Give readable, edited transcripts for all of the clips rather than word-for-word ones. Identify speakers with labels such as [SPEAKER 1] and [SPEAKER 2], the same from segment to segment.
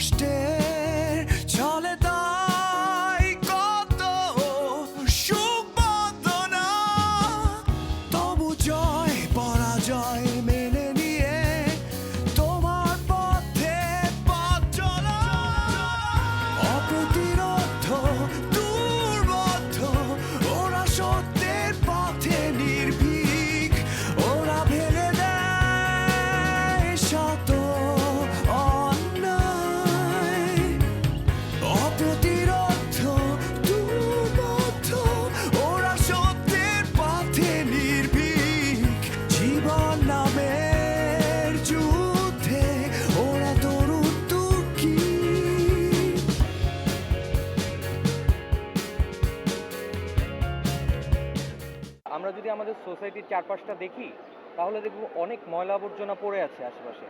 [SPEAKER 1] কষ্টের চলে তাই কত সুখ বন্দনা, তবু জয় পরাজয় মেনে নিয়ে তোমার পথে পথ চলা। অপ্রতিরোধ দুর্বোধ্য ওরা সত্যের পথে নির্ভীক, ওরা ভেঙে দেয় শত অন্যায়। অপ্রতিরোধ দুর্বোধ্য ওরা সত্যের পথে নির্ভীক, জীবন নামের যুদ্ধে ওরা তরুণ তুর্কি।
[SPEAKER 2] আমরা যদি আমাদের সোসাইটির চারপাশটা দেখি তাহলে দেখব অনেক ময়লা আবর্জনা পড়ে আছে আশেপাশে।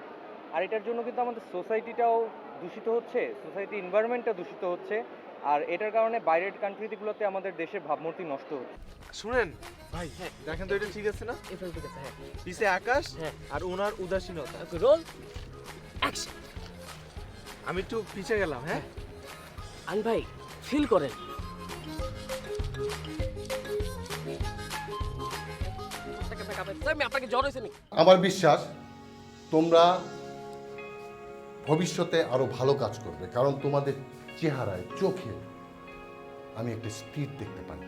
[SPEAKER 2] আর এটার জন্য কিন্তু আমাদের সোসাইটিটাও দূষিত হচ্ছে, সোসাইটি এনভায়রনমেন্টটা দূষিত হচ্ছে। আর এটার কারণে বাইরের কান্ট্রিগুলোতে আমাদের দেশের ভাবমূর্তি নষ্ট হচ্ছে।
[SPEAKER 3] শুনেন ভাই, দেখেন তো এটা ঠিক আছে না? পিছে আকাশ আর ওনার উদাসীনতা।
[SPEAKER 4] Roll action.
[SPEAKER 3] আমি একটু পিছে গেলাম। হ্যাঁ,
[SPEAKER 4] আন ভাই ফিল করেন। আমি আপনাকে জ্বর হয়েছে নাকি?
[SPEAKER 5] আমার বিশ্বাস তোমরা ভবিষ্যতে আরো ভালো কাজ করবে, কারণ তোমাদের চেহারায় চোখে আমি একটা স্পিড দেখতে পাই।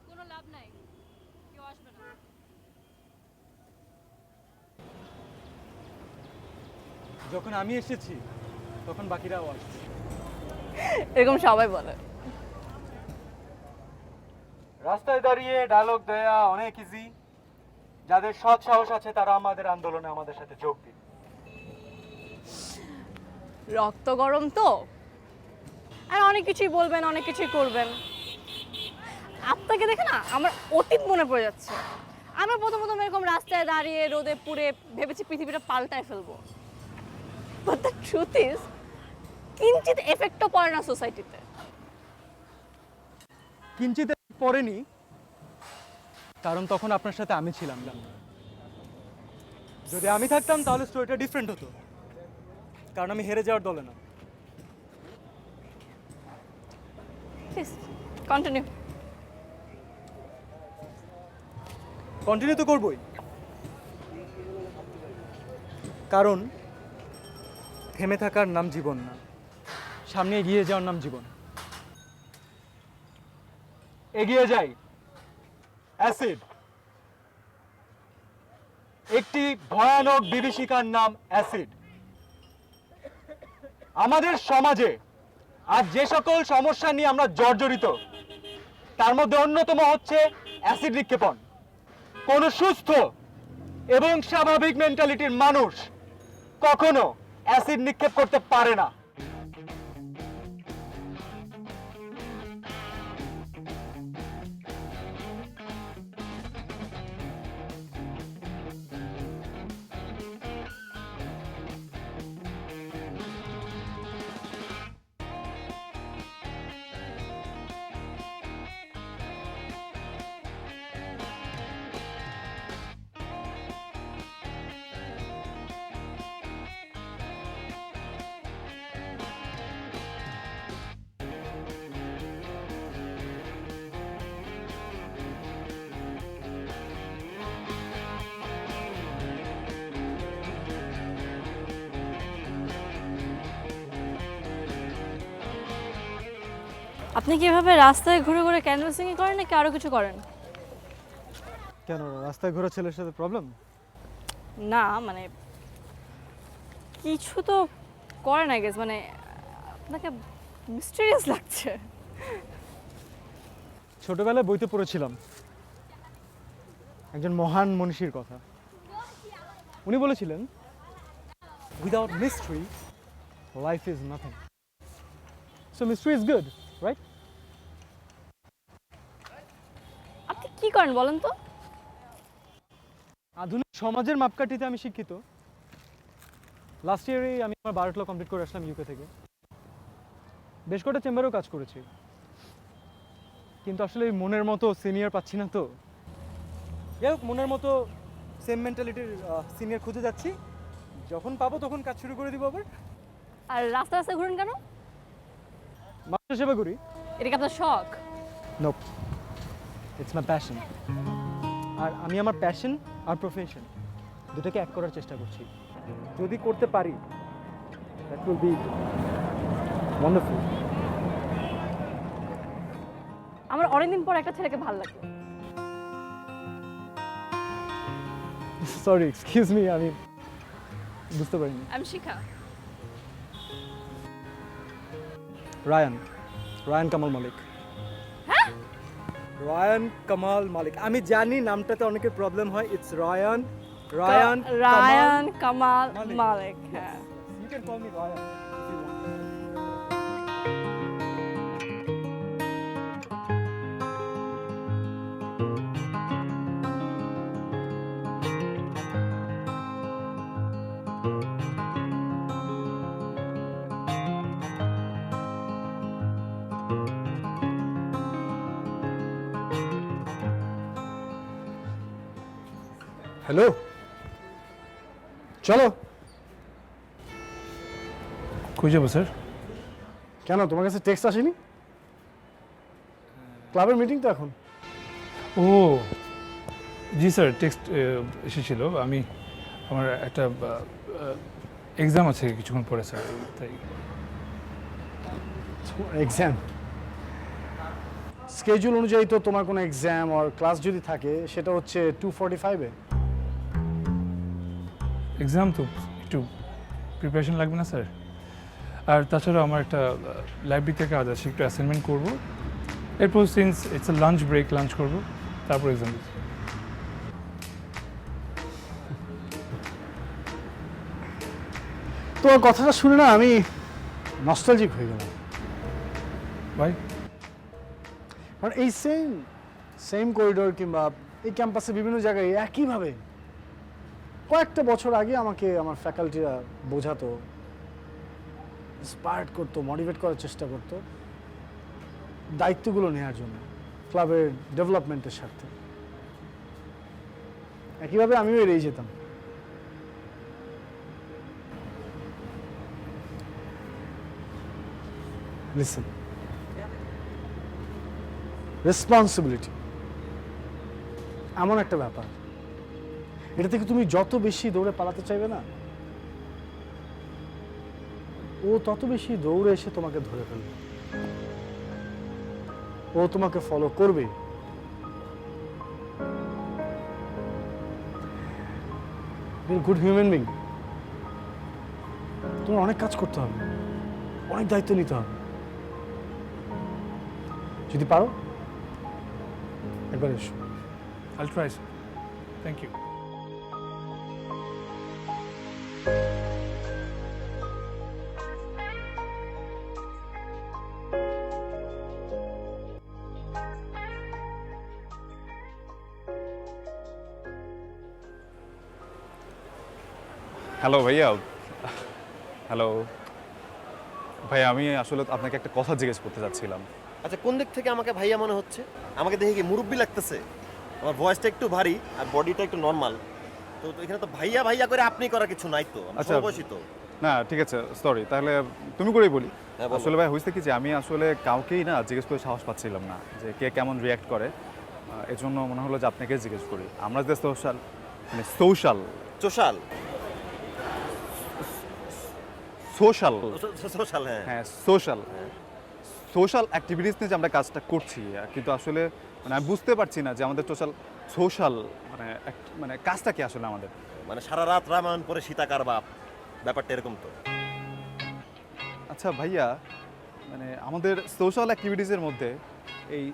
[SPEAKER 6] কোনো লাভ নাই, কেউ আসবে না।
[SPEAKER 2] যখন আমি এসেছি তখন বাকিরাও আসছে।
[SPEAKER 6] এরকম সবাই বলে।
[SPEAKER 2] রাস্তায় দাঁড়িয়ে ডায়লগ দেয়া অনেক ইজি। যাদের সৎ সাহস আছে তারা আমাদের আন্দোলনে আমাদের সাথে যোগ দিন।
[SPEAKER 6] রক্ত গরম তো, আর অনেক কিছুই বলবেন, অনেক কিছুই করবেন। আপনাকে দেখে না আমার অতীত মনে পড়ে যাচ্ছে। আমরা প্রথম এরকম রাস্তায় দাঁড়িয়ে রোদে পুড়ে ভেবেছি পৃথিবীটা পাল্টায় ফেলবো। বাট দ্য ট্রুথ ইজ কিঞ্চিত এফেক্টও পড়ে না সোসাইটিতে।
[SPEAKER 2] কিঞ্চিত পড়েনি, কারণ তখন আপনার সাথে আমি ছিলাম না। যদি আমি থাকতাম তাহলে স্টোরিটা ডিফারেন্ট হতো, কারণ আমি হেরে যাওয়ার দলে না।
[SPEAKER 6] Please continue.
[SPEAKER 2] কন্টিনিউ তো করবই, কারণ থেমে থাকার নাম জীবন না, সামনে এগিয়ে যাওয়ার নাম জীবন। এগিয়ে যাই। অ্যাসিড একটি ভয়ানক বিভীষিকার নাম অ্যাসিড। আমাদের সমাজে আজ যে সকল সমস্যা নিয়ে আমরা জর্জরিত তার মধ্যে অন্যতম হচ্ছে অ্যাসিড নিক্ষেপণ। কোনো সুস্থ এবং স্বাভাবিক মেন্টালিটির মানুষ কখনো অ্যাসিড নিক্ষেপ করতে পারে না।
[SPEAKER 6] আপনি কি এভাবে রাস্তায় ঘুরে ঘুরে ক্যানভাসিং করেন নাকি আরো কিছু করেন?
[SPEAKER 2] কেন, রাস্তায় ঘোরা ছেলের সাথে প্রবলেম?
[SPEAKER 6] না মানে কিছু তো করেন আই গেস, মানে আপনাকে মিস্টেরিয়াস লাগছে।
[SPEAKER 2] ছোটবেলায় বইতে পড়েছিলাম একজন মহান মনীষীর কথা। উনি বলেছিলেন without mystery life is nothing, so mystery is good, right?
[SPEAKER 6] আপনি কি করেন বলেন তো?
[SPEAKER 2] আধুনিক সমাজের মাপকাঠিতে আমি শিক্ষিত। লাস্ট ইয়ারেই আমি আমার 12টা কমপ্লিট করে আসলাম ইউকে থেকে। বেশ কটা চেম্বারেও কাজ করেছি, কিন্তু আসলে এই মনের মতো সিনিয়র পাচ্ছি না তো। যাই হোক, মনের মতো সেম মেন্টালিটির সিনিয়র খুঁজে যাচ্ছি। যখন পাবো তখন কাজ শুরু করে দিব আবার।
[SPEAKER 6] আর রাস্তা রাস্তা ঘুরেন কেন?
[SPEAKER 2] মানুষের সেবা করি।
[SPEAKER 6] এটা কি আপনার শখ?
[SPEAKER 2] Nope, it's my passion. আর আমি আমার প্যাশন আর প্রফেশন দুটাকে এক করার চেষ্টা করছি। যদি করতে পারি, দ্যাট উইল বি ওয়ান্ডারফুল।
[SPEAKER 6] আমার অনেকদিন পর একটা ছেলেকে ভালো লাগলো।
[SPEAKER 2] সরি, এক্সকিউজ মি, আমি বুঝতে পারিনি।
[SPEAKER 6] আমি শিখা।
[SPEAKER 2] রায়ান কামাল মালিক। রায়ান কামাল মালিক। আমি জানি নামটাতে অনেকের প্রবলেম হয়। ইটস রায়ান
[SPEAKER 6] কামাল মালিক। হ্যাঁ,
[SPEAKER 2] you can call me Rayan if you want.
[SPEAKER 7] Hello, চলো।
[SPEAKER 8] কই যাবো স্যার?
[SPEAKER 7] কেন, তোমার কাছে টেক্সট আসেনি? ক্লাবের মিটিং তো এখন।
[SPEAKER 8] ও জি স্যার, টেক্সট এসেছিল। আমার একটা এক্সাম আছে কিছুক্ষণ পরে স্যার, তাই।
[SPEAKER 7] এক্সাম স্কেজুল অনুযায়ী তো তোমার কোনো এক্সাম আর ক্লাস যদি থাকে সেটা হচ্ছে 2:45-এ।
[SPEAKER 8] এক্সাম তো একটু প্রিপারেশন লাগবে না স্যার? আর তাছাড়া আমার একটা লাইব্রেরি থেকে কাজ আছে, একটু অ্যাসাইনমেন্ট করবো। এরপর since it's a lunch break, lunch করবো, তারপর এক্সাম দিচ্ছি।
[SPEAKER 7] তোমার কথাটা শুনে না আমি নস্টালজিক হয়ে গেলাম।
[SPEAKER 8] ভাই,
[SPEAKER 7] কারণ এই সেম করিডোর কিংবা এই ক্যাম্পাসে বিভিন্ন জায়গায় একইভাবে কয়েকটা বছর আগে আমাকে আমার ফ্যাকাল্টিরা বোঝাতো, ইন্সপায়ার্ড করতো, মোটিভেট করার চেষ্টা করতো দায়িত্বগুলো নেওয়ার জন্য, ক্লাবের ডেভেলপমেন্টের স্বার্থে। একইভাবে আমিও এড়িয়ে যেতাম। লিসেন, রেসপন্সিবিলিটি এমন একটা ব্যাপার, এটা থেকে তুমি যত বেশি দৌড়ে পালাতে চাইবে না, ও তত বেশি দৌড়ে এসে তোমাকে ধরে ফেলবে। ও তোমাকে ফলো করবে। গুড হিউম্যান বিং, তোমার অনেক কাজ করতে হবে, অনেক দায়িত্ব নিতে হবে। যদি পারো একবার এসো।
[SPEAKER 8] I'll try sir. Thank you.
[SPEAKER 9] Hello ভাইয়া। হ্যালো ভাইয়া, আমি আসলে আপনাকে একটা কথা জিজ্ঞেস করতে চাচ্ছিলাম।
[SPEAKER 3] আচ্ছা, কোন দিক থেকে আমাকে ভাইয়া মনে হচ্ছে? আমাকে দেখে কি মুরব্বি লাগতেছে? আমার ভয়েসটা একটু ভারী আর বডিটা একটু নর্মাল। তো এখানে তো ভাইয়া ভাইয়া করে আপনি করার কিছু নাই তো, আমি
[SPEAKER 9] আচ্ছা।
[SPEAKER 3] সমবয়সী তো।
[SPEAKER 9] না ঠিক আছে, সরি, তাহলে তুমি করেই বলি।
[SPEAKER 3] হ্যাঁ, বলো।
[SPEAKER 9] আসলে ভাই হয়েছে কি যে আমি আসলে কাউকেই না জিজ্ঞেস করে সাহস পাচ্ছিলাম না যে কে কেমন রিয়্যাক্ট করে। এজন্য মনে হলো যে আপনাকে জিজ্ঞেস করি। আমরা যে social social
[SPEAKER 3] social
[SPEAKER 9] social
[SPEAKER 3] social হ্যাঁ
[SPEAKER 9] হ্যাঁ সোশ্যাল সোশ্যাল অ্যাক্টিভিটিস নিয়ে যে আমরা কাজটা করছি, কিন্তু আসলে আমি বুঝতে পারছি না যে আমাদের সোশ্যাল মানে কাজটা কি আসলে আমাদের।
[SPEAKER 3] মানে সারা রাত রামায়ণ পরে সীতাকার বাপ, ব্যাপারটা এরকম তো।
[SPEAKER 9] আচ্ছা ভাইয়া, মানে আমাদের সোশ্যাল অ্যাক্টিভিটিসের মধ্যে এই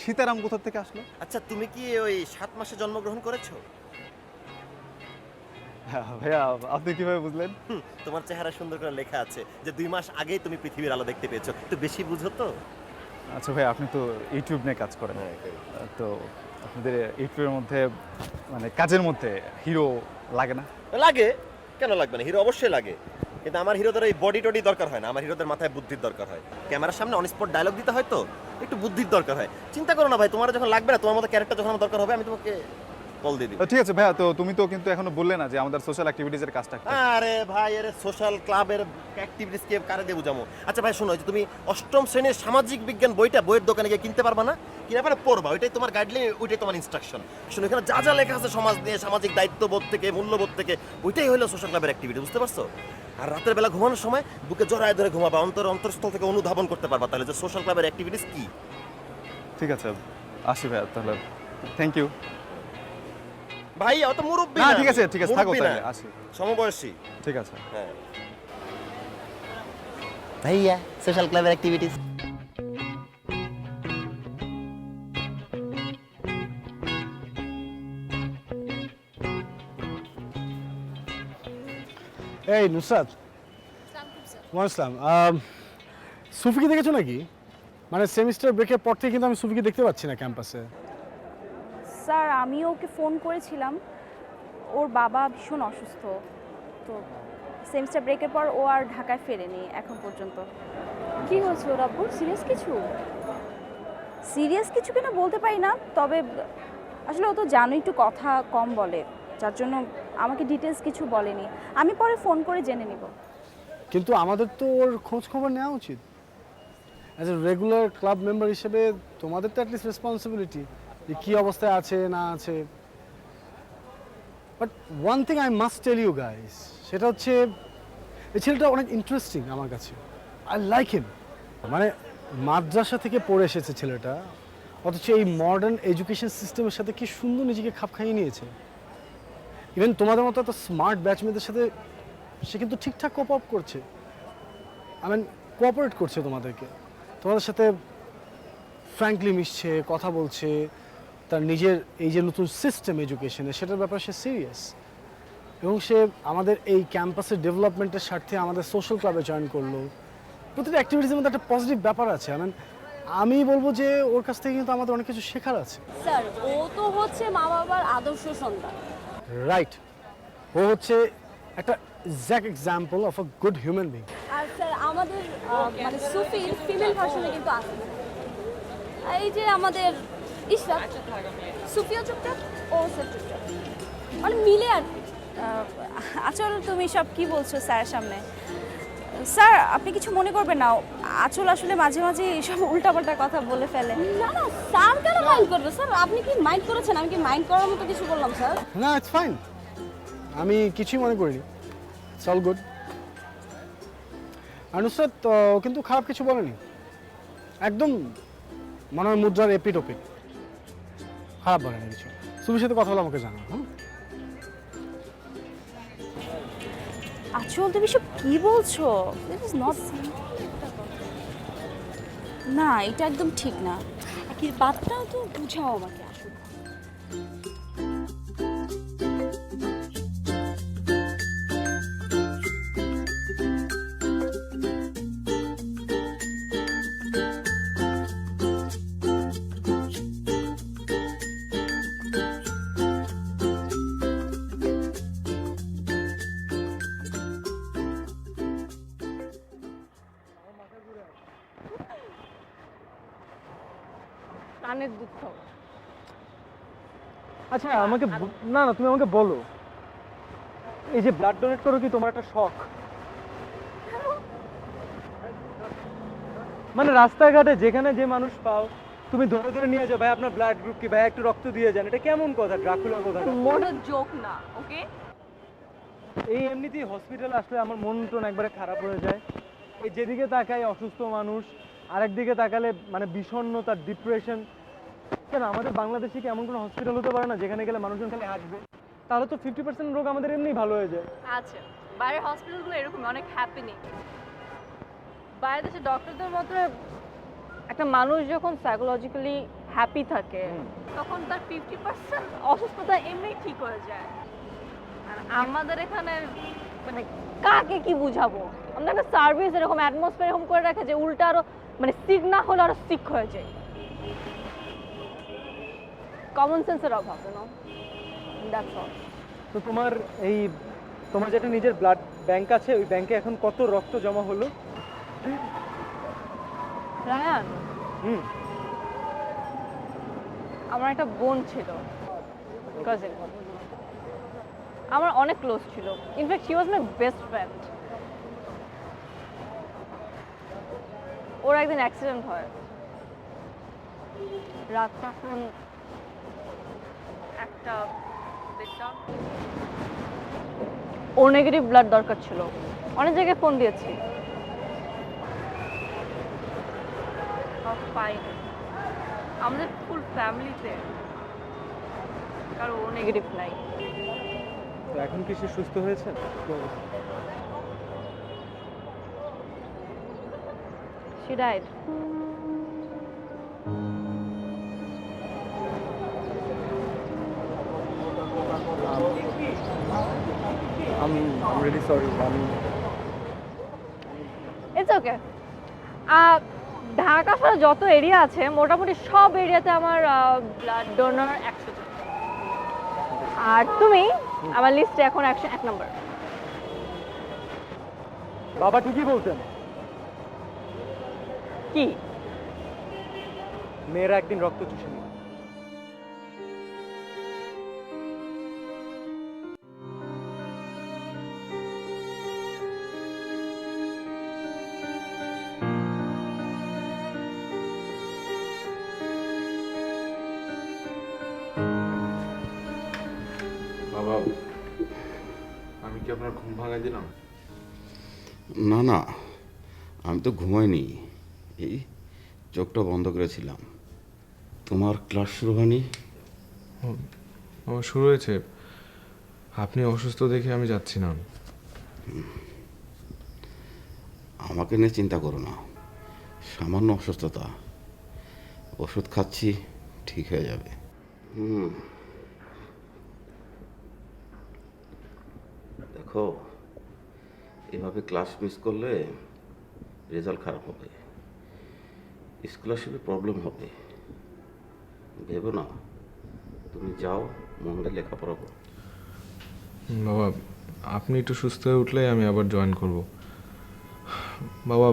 [SPEAKER 9] সীতারাম কোথা থেকে আসলো?
[SPEAKER 3] আচ্ছা, তুমি কি ওই 7 মাসে জন্মগ্রহণ করেছো?
[SPEAKER 9] ভাইয়া আপনি কিভাবে বুঝলেন?
[SPEAKER 3] তোমার চেহারা সুন্দর করে লেখা আছে যে 2 মাস আগেই তুমি পৃথিবীর আলো দেখতে পেয়েছো, একটু বেশি বুঝো তো।
[SPEAKER 9] আচ্ছা ভাই, আপনি তো ইউটিউব নিয়ে কাজ করেন, তো আপনাদের ইউটিউবের মধ্যে মানে কাজের মধ্যে হিরো লাগে না?
[SPEAKER 3] লাগে, কেন লাগবে না? হিরো অবশ্যই লাগে, কিন্তু আমার হিরোদের এই বডি টডি দরকার হয় না, আমার হিরোদের মাথায় বুদ্ধির দরকার হয়। ক্যামেরার সামনে অন স্পট ডায়লগ দিতে হয় তো একটু বুদ্ধির দরকার হয়। চিন্তা করো না ভাই, তোমার যখন লাগবে না, তোমার মতো ক্যারেক্টার যখন আমার দরকার হবে, আমি তোমাকে কল দিয়ে দিব।
[SPEAKER 9] ঠিক আছে ভাইয়া, তো তুমি তো কিন্তু এখনো বললে না যে আমাদের সোশ্যাল অ্যাক্টিভিটিজের কাজটা কি?
[SPEAKER 3] আরে ভাই, এর সোশ্যাল ক্লাবের অ্যাক্টিভিটিস কে কারে দিয়ে বুঝামো? আচ্ছা ভাই শোনো, যে তুমি অষ্টম শ্রেণীর সামাজিক বিজ্ঞান বইটা বইয়ের দোকানে গিয়ে কিনতে পারবা না, কিনে পারে পড়বা, ওইটাই তোমার গাইডলাইন, ওইটাই তোমার ইনস্ট্রাকশন। শোনো, এখানে যা যা লেখা আছে সমাজ নিয়ে, সামাজিক দায়িত্ববোধ থেকে, মূল্যবোধ থেকে, ওইটাই হলো সোশ্যাল ক্লাবের অ্যাক্টিভিটি, বুঝতে পারছো? আর রাতের বেলা ঘুমানোর সময় বুকে জড়ায় ধরে ঘুমাবা, অন্তরস্থল থেকে অনুধাবন করতে পারবা তাহলে যে সোশ্যাল ক্লাবের অ্যাক্টিভিটিস কি।
[SPEAKER 9] ঠিক আছে, আসি ভাইয়া তাহলে, থ্যাংক ইউ।
[SPEAKER 3] ভাই অত মুরব্বি
[SPEAKER 9] না
[SPEAKER 3] না,
[SPEAKER 9] ঠিক আছে ঠিক আছে, থাকো
[SPEAKER 3] মুরব্বি না,
[SPEAKER 9] তাহলে, আসি।
[SPEAKER 3] সমবয়সী।
[SPEAKER 9] ঠিক আছে।
[SPEAKER 3] হ্যাঁ ভাইয়া, সোশ্যাল ক্লাবের অ্যাক্টিভিটিস।
[SPEAKER 7] এই নুসরাত, ওয়ালাইকুম আসসালাম। সুফিকে দেখেছো নাকি? মানে সেমিস্টার ব্রেকের পর থেকে কিন্তু আমি সুফিকে দেখতে পাচ্ছি না ক্যাম্পাসে।
[SPEAKER 6] স্যার আমি ওকে ফোন করেছিলাম, ওর বাবা ভীষণ অসুস্থ, তো সেমিস্টার ব্রেকের পর ও আর ঢাকায় ফেরেনি এখন পর্যন্ত। কি হয়েছে ওর আব্বুর? সিরিয়াস কিছু? সিরিয়াস কিছু কিনা বলতে পারি না, তবে আসলে ও তো জানো একটু কথা কম বলে, যার জন্য আমাকে ডিটেলস কিছু বলেনি। আমি পরে ফোন করে জেনে নিব।
[SPEAKER 7] কিন্তু আমাদের তো ওর খোঁজ খবর নেওয়া উচিত। As a regular club member হিসেবে তোমাদের তো অ্যাটলিস্ট রেসপন্সিবিলিটি যে কী অবস্থায় আছে না আছে। But one thing I must tell you guys, সেটা হচ্ছে এই ছেলেটা অনেক ইন্টারেস্টিং আমার কাছে। I like him. মানে মাদ্রাসা থেকে পড়ে এসেছে ছেলেটা, অথচ এই মডার্ন এডুকেশন সিস্টেমের সাথে কি সুন্দর নিজেকে খাপ খাইয়ে নিয়েছে। ইভেন তোমাদের মতো এত স্মার্ট ব্যাচমেটদের সাথে সে কিন্তু ঠিকঠাক কোপ আপ করছে, আই মিন কোঅপারেট করছে তোমাদেরকে, তোমাদের সাথে ফ্র্যাঙ্কলি মিশছে, কথা বলছে, তার নিজের এই যে নতুন সিস্টেম এডুকেশনে সেটার ব্যাপারে সে সিরিয়াস। এবং সে আমাদের এই ক্যাম্পাসের ডেভেলপমেন্টের স্বার্থে আমাদের সোশ্যাল ক্লাবে জয়েন করলো। প্রতিটা অ্যাক্টিভিটিসের মধ্যে একটা পজিটিভ ব্যাপার আছে। আমি বলবো যে ওর কাছ থেকে কিন্তু আমাদের অনেক কিছু শেখার আছে।
[SPEAKER 6] স্যার ও তো হচ্ছে মা বাবার আদর্শ সন্তান।
[SPEAKER 7] রাইট, ও হচ্ছে একটা exact example of a good human being.
[SPEAKER 6] আর স্যার আমাদের মানে সুফির ফিমেল ভার্সনে কিন্তু আছে, এই যে আমাদের ইশরাত, সুফিয়া চুপচাপ, ও স্যার চুপচাপ, মানে মিলে আর কি। আচল তুমি সব কি বলছো স্যারের সামনে? স্যার আপনি কিছু মনে করবেন না, আচল আসলে মাঝে মাঝে এইসব উল্টাপাল্টা কথা বলে ফেলে। না না স্যার কেন মাইন্ড করবে? স্যার আপনি কি মাইন্ড করেছেন? আমি কি মাইন্ড করার মতো কিছু বললাম স্যার?
[SPEAKER 7] না, ইটস ফাইন, আমি কিছুই মনে করিনি, ইটস অল গুড। আর নুসরাত কিন্তু খারাপ কিছু বলেনি, একদম মনে হয় মুদ্রার এপিট ওপিট, খারাপ বলেনি কিছু। সুবির সাথে কথা বলে আমাকে জানাও। হ্যাঁ
[SPEAKER 6] আচল তুমি সব কি বলছো? দিস ইজ নট, না এটা একদম ঠিক না। কি বাতটা তো বুঝাও আমাকে আসলে। কানের দুধ খাও।
[SPEAKER 2] আচ্ছা আমাকে না না তুমি আমাকে বলো, এই যে ব্লাড ডোনেট করো কি তোমার একটা শখ? মানে রাস্তাঘাটে যেখানে যে মানুষ পাও তুমি ধরে ধরে নিয়ে যাও, ভাই আপনার ব্লাড গ্রুপ কি, ভাই একটু রক্ত দিয়ে যান, এটা কেমন কথা? ড্রাকুলার কথা।
[SPEAKER 6] মোর জোক না, ওকে?
[SPEAKER 2] এই এমনিতেই হসপিটালে আসলে আমার মন টন একবারে খারাপ হয়ে যায়। এই যেদিকে তাকাই অসুস্থ মানুষ, আরেকদিকে তাকালে মানে বিষণ্ণতা, ডিপ্রেশন। কেন আমাদের বাংলাদেশে কি এমন কোনো হসপিটাল হতে পারে না যেখানে গেলে মানুষজন খালি হাসবে? তাহলে তো 50% রোগ আমাদের এমনি ভালো হয়ে যায়।
[SPEAKER 6] আচ্ছা বাইরের হসপিটালগুলো এরকম অনেক হ্যাপেনিং। বাইরের দেশে ডক্টরদের মতে একটা মানুষ যখন সাইকোলজিক্যালি হ্যাপি থাকে তখন তার 50% অসুস্থতা এমনি ঠিক হয়ে যায়। আর আমাদের এখানে মানে কাকে কি বুঝাবো, আমাদের একটা সার্ভিস এরকম অ্যাটমসফিয়ার এরকম করে রাখে যে উল্টা আরো মানে সিক না হলে আরো সিক হয়ে যায়। কমন সেন্সের অভাব, দ্যাটস অল।
[SPEAKER 2] তো তোমার যেটা নিজের ব্লাড ব্যাংক আছে, ওই ব্যাংকে এখন কত রক্ত জমা হলো?
[SPEAKER 6] রায়ান, আমার একটা বোন ছিল, কাজিন, আমার অনেক ক্লোজ ছিল, in fact she was my best friend. ওর একদিন অ্যাক্সিডেন্ট হয়, রাত তখন একটা ও নেগেটিভ ব্লাড দরকার ছিল, অনেক জায়গায় ফোন দিয়েছি, পাইনি। আমাদের ফুল ফ্যামিলিতে কারো ও নেগেটিভ নাই।
[SPEAKER 2] তো এখন কি সে সুস্থ হয়েছে?
[SPEAKER 6] She died.
[SPEAKER 2] I'm really sorry.
[SPEAKER 6] It's okay. Dhaka শহরে যত এরিয়া আছে মোটামুটি সব এরিয়াতে আমার ব্লাড ডোনার 100 জন। আর তুমি আমার লিস্টে এখন 101 নম্বর।
[SPEAKER 2] বাবা ঠিকই বলতেন,
[SPEAKER 6] কি
[SPEAKER 2] মেয়েরা একদিন রক্ত চুষে নেবে।
[SPEAKER 10] বাবা, আমি কি আপনার ঘুম ভাঙাই দিলাম?
[SPEAKER 11] না না, আমি তো ঘুমাইনি, এই চোখটা বন্ধ করেছিলাম। তোমার ক্লাস শুরু হয়নি?
[SPEAKER 10] আমার শুরু হয়েছে। আপনি অসুস্থ দেখে আমি যাচ্ছি না।
[SPEAKER 11] আমাকে নিয়ে চিন্তা করো না, সামান্য অসুস্থতা, ওষুধ খাচ্ছি, ঠিক হয়ে যাবে। দেখো, এভাবে ক্লাস মিস করলে রেজাল্ট খারাপ হবে, স্কলারশিপে প্রবলেম হবে। ভেবো না, তুমি যাও, মন দিয়ে লেখাপড়া করো।
[SPEAKER 10] বাবা, আপনি একটু সুস্থ হয়ে উঠলেই আমি আবার জয়েন করব। বাবা,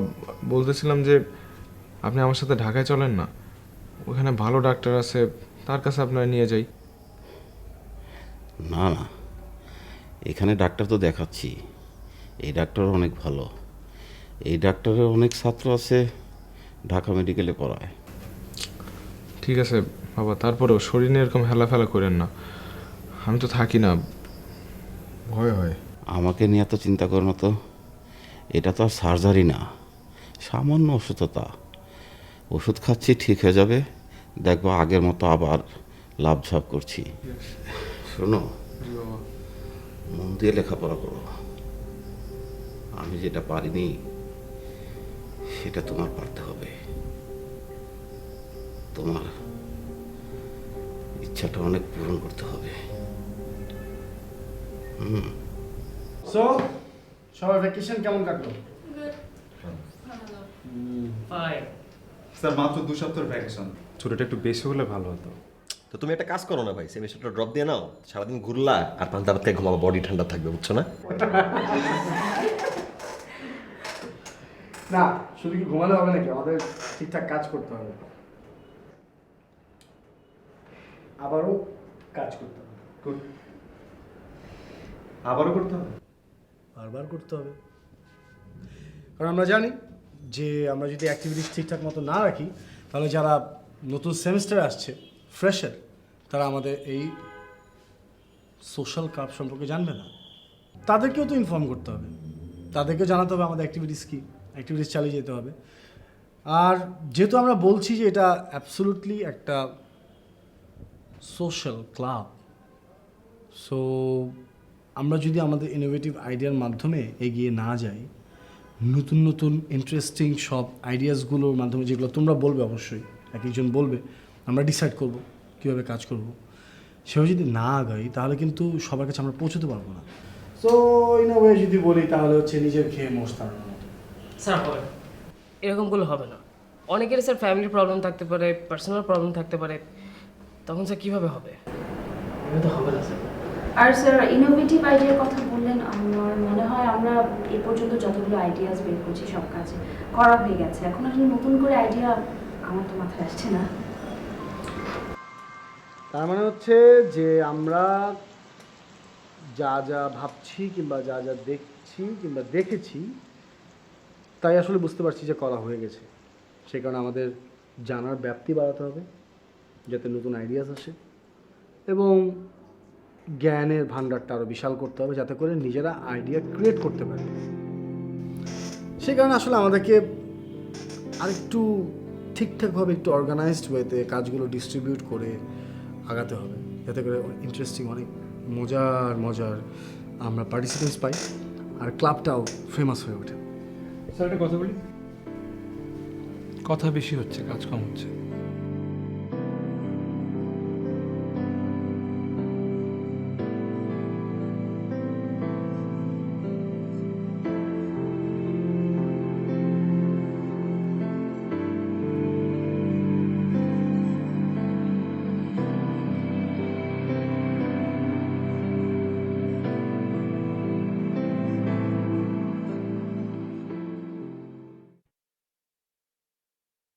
[SPEAKER 10] বলতেছিলাম যে আপনি আমার সাথে ঢাকায় চলেন না, ওখানে ভালো ডাক্তার আছে, তার কাছে আপনারা নিয়ে যাই।
[SPEAKER 11] না না, এখানে ডাক্তার তো দেখাচ্ছি, এই ডাক্তার অনেক ভালো, এই ডাক্তারের অনেক ছাত্র আছে ঢাকা মেডিকেলে পড়ায়।
[SPEAKER 10] ঠিক আছে বাবা, তারপরেও শরীর নিয়ে এরকম হেলাফেলা করেন না, আমি তো থাকি না, ভয় হয়।
[SPEAKER 11] আমাকে নিয়ে এত চিন্তা করো না তো, এটা তো আর সার্জারি না, সামান্য অসুস্থতা, ওষুধ খাচ্ছি, ঠিক হয়ে যাবে, দেখবো আগের মতো আবার লাভঝাপ করছি। শোনো, মন দিয়ে লেখাপড়া করো, আমি যেটা পারিনি সেটা তোমার পারতে হবে, তোমার ইচ্ছাটা অনেক পূরণ করতে হবে।
[SPEAKER 7] সো সবার ভ্যাকেশন কেমন কাটলো?
[SPEAKER 9] স্যার মাত্র 2 সপ্তাহের ভ্যাকেশন, ছুটিটা একটু বেশি হলে ভালো হতো।
[SPEAKER 3] তো তুমি একটা কাজ করো না ভাই, সেমিস্টারটা ড্রপ দিয়ে নাও, সারাদিন ঘুরলা আর পান্তা ভাত খেয়ে ঘুমাবো, বডি ঠান্ডা থাকবে, বুঝছো না?
[SPEAKER 7] না, শুধু কি ঘুমালে হবে নাকি, আমাদের ঠিকঠাক কাজ করতে হবে, আবারও কাজ করতে হবে।
[SPEAKER 9] আবারও করতে হবে,
[SPEAKER 7] বারবার করতে হবে, কারণ আমরা জানি যে আমরা যদি অ্যাক্টিভিটিস ঠিকঠাক মতো না রাখি, তাহলে যারা নতুন সেমিস্টার আসছে, ফ্রেশার, তারা আমাদের এই সোশ্যাল ক্লাব সম্পর্কে জানবে না, তাদেরকেও তো ইনফর্ম করতে হবে, তাদেরকেও জানাতে হবে আমাদের অ্যাক্টিভিটিস কী, অ্যাক্টিভিটিস চালিয়ে যেতে হবে। আর যেহেতু আমরা বলছি যে এটা অ্যাবসোলুটলি একটা সোশ্যাল ক্লাব, সো আমরা যদি আমাদের ইনোভেটিভ আইডিয়ার মাধ্যমে এগিয়ে না যাই, নতুন নতুন ইন্টারেস্টিং সব আইডিয়াসগুলোর মাধ্যমে, যেগুলো তোমরা বলবে অবশ্যই, এক একজন বলবে, আমরা ডিসাইড করব কীভাবে কাজ করব, সেও যদি না আগাই তাহলে কিন্তু সবার কাছে আমরা পৌঁছতে পারবো না। সো ইন আ ওয়ে যদি বলি তাহলে হচ্ছে নিজের খেয়ে মোষ তাড়ানোর মতো।
[SPEAKER 4] স্যার হবে না, এরকমগুলো হবে না। অনেকের স্যার ফ্যামিলি প্রবলেম থাকতে পারে, পার্সোনাল প্রবলেম থাকতে পারে, তখন স্যার কীভাবে হবে? এভাবে তো হবে না স্যার।
[SPEAKER 12] আর স্যার ইনোভেটিভ আইডিয়ার কথা বললেন, আমার মনে হয় আমরা এ পর্যন্ত যতগুলো আইডিয়াস বের করছি সব কাজে করা হয়ে গেছে। এখন আসলে নতুন করে আইডিয়া আমার তো মাথায় আসছে না।
[SPEAKER 7] তার মানে হচ্ছে যে আমরা যা যা ভাবছি কিংবা যা যা দেখছি কিংবা দেখেছি তাই আসলে বুঝতে পারছি যে করা হয়ে গেছে। সে কারণে আমাদের জানার ব্যাপ্তি বাড়াতে হবে যাতে নতুন আইডিয়াস আসে, এবং জ্ঞানের ভাণ্ডারটা আরও বিশাল করতে হবে যাতে করে নিজেরা আইডিয়া ক্রিয়েট করতে পারে। সে কারণে আসলে আমাদেরকে আরেকটু ঠিকঠাকভাবে একটু অর্গানাইজড ওয়েতে কাজগুলো ডিস্ট্রিবিউট করে আগাতে হবে যাতে করে ইন্টারেস্টিং অনেক মজার আমরা পার্টিসিপেন্টস পাই আর ক্লাবটাও ফেমাস হয়ে ওঠে।
[SPEAKER 8] স্যার একটা কথা বলি, কথা বেশি হচ্ছে, কাজ কম হচ্ছে।